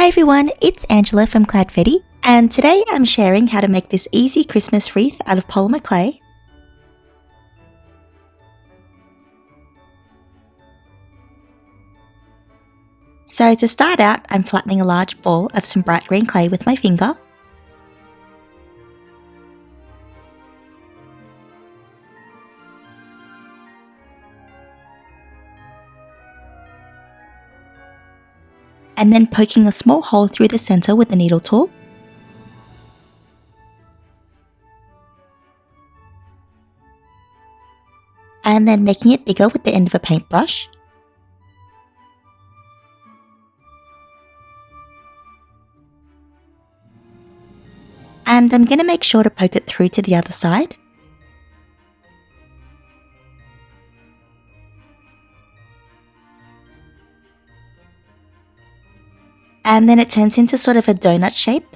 Hi everyone, it's Angela from Cloudfetti, and today I'm sharing how to make this easy Christmas wreath out of polymer clay. So to start out, I'm flattening a large ball of some bright green clay with my finger. And then poking a small hole through the center with the needle tool. And then making it bigger with the end of a paintbrush. And I'm going to make sure to poke it through to the other side. And then it turns into sort of a donut shape.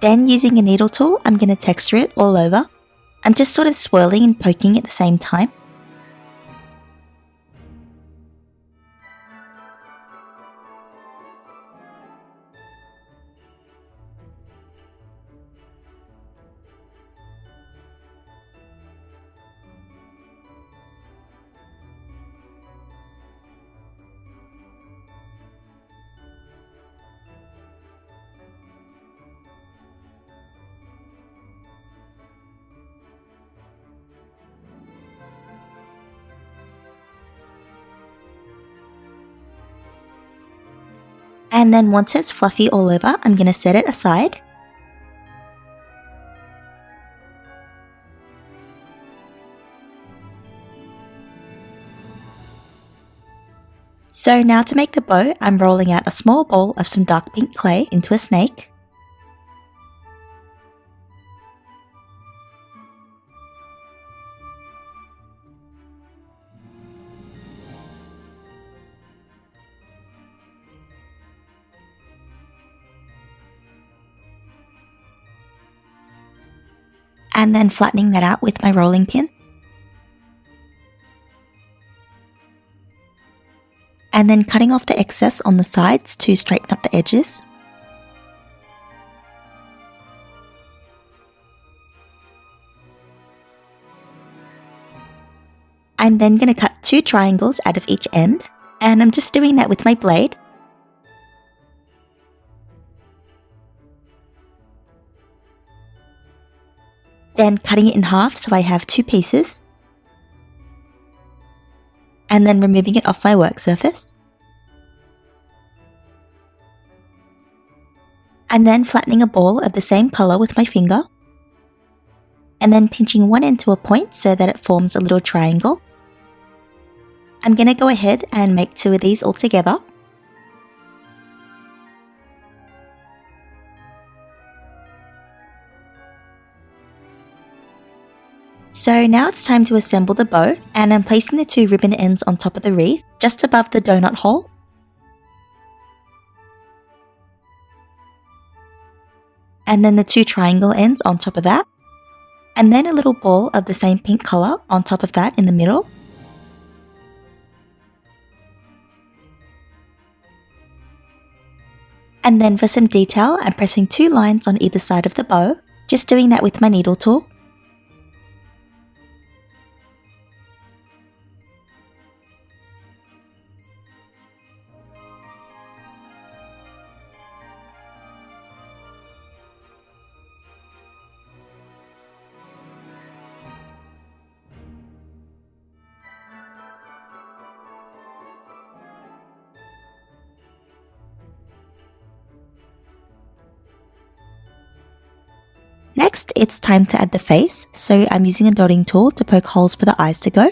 Then using a needle tool, I'm going to texture it all over. I'm just sort of swirling and poking at the same time. And then once it's fluffy all over, I'm going to set it aside. So now to make the bow, I'm rolling out a small ball of some dark pink clay into a snake. And then flattening that out with my rolling pin. And then cutting off the excess on the sides to straighten up the edges. I'm then going to cut 2 triangles out of each end, and I'm just doing that with my blade. Then cutting it in half so I have 2 pieces. And then removing it off my work surface. I'm then flattening a ball of the same color with my finger. And then pinching one end to a point so that it forms a little triangle. I'm going to go ahead and make 2 of these all together. So now it's time to assemble the bow, and I'm placing the 2 ribbon ends on top of the wreath, just above the donut hole. And then the 2 triangle ends on top of that. And then a little ball of the same pink color on top of that in the middle. And then for some detail, I'm pressing 2 lines on either side of the bow, just doing that with my needle tool. Next, it's time to add the face, so I'm using a dotting tool to poke holes for the eyes to go.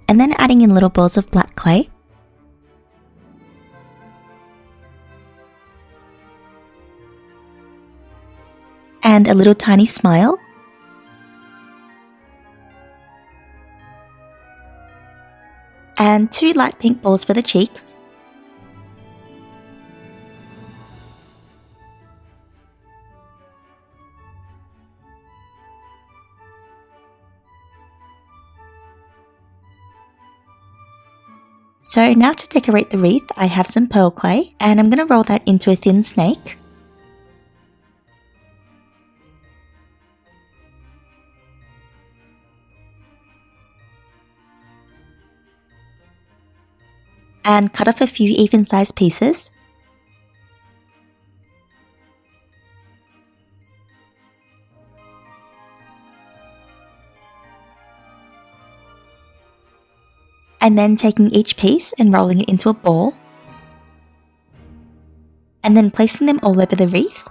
And then adding in little balls of black clay. And a little tiny smile. And 2 light pink balls for the cheeks. So now to decorate the wreath, I have some pearl clay and I'm going to roll that into a thin snake. And cut off a few even-sized pieces. And then taking each piece and rolling it into a ball. And then placing them all over the wreath.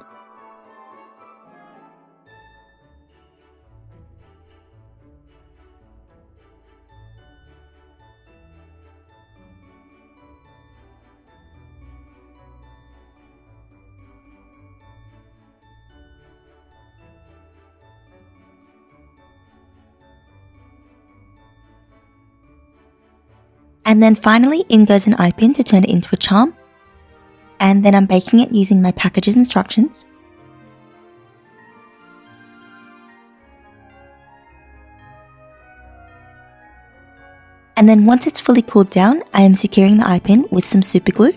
And then finally, in goes an eye pin to turn it into a charm. And then I'm baking it using my package's instructions. And then once it's fully cooled down, I am securing the eye pin with some super glue.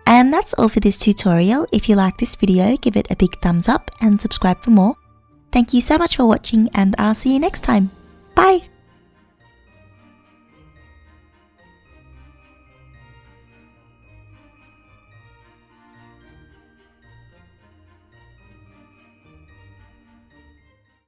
And that's all for this tutorial. If you like this video, give it a big thumbs up and subscribe for more. Thank you so much for watching and I'll see you next time. Bye!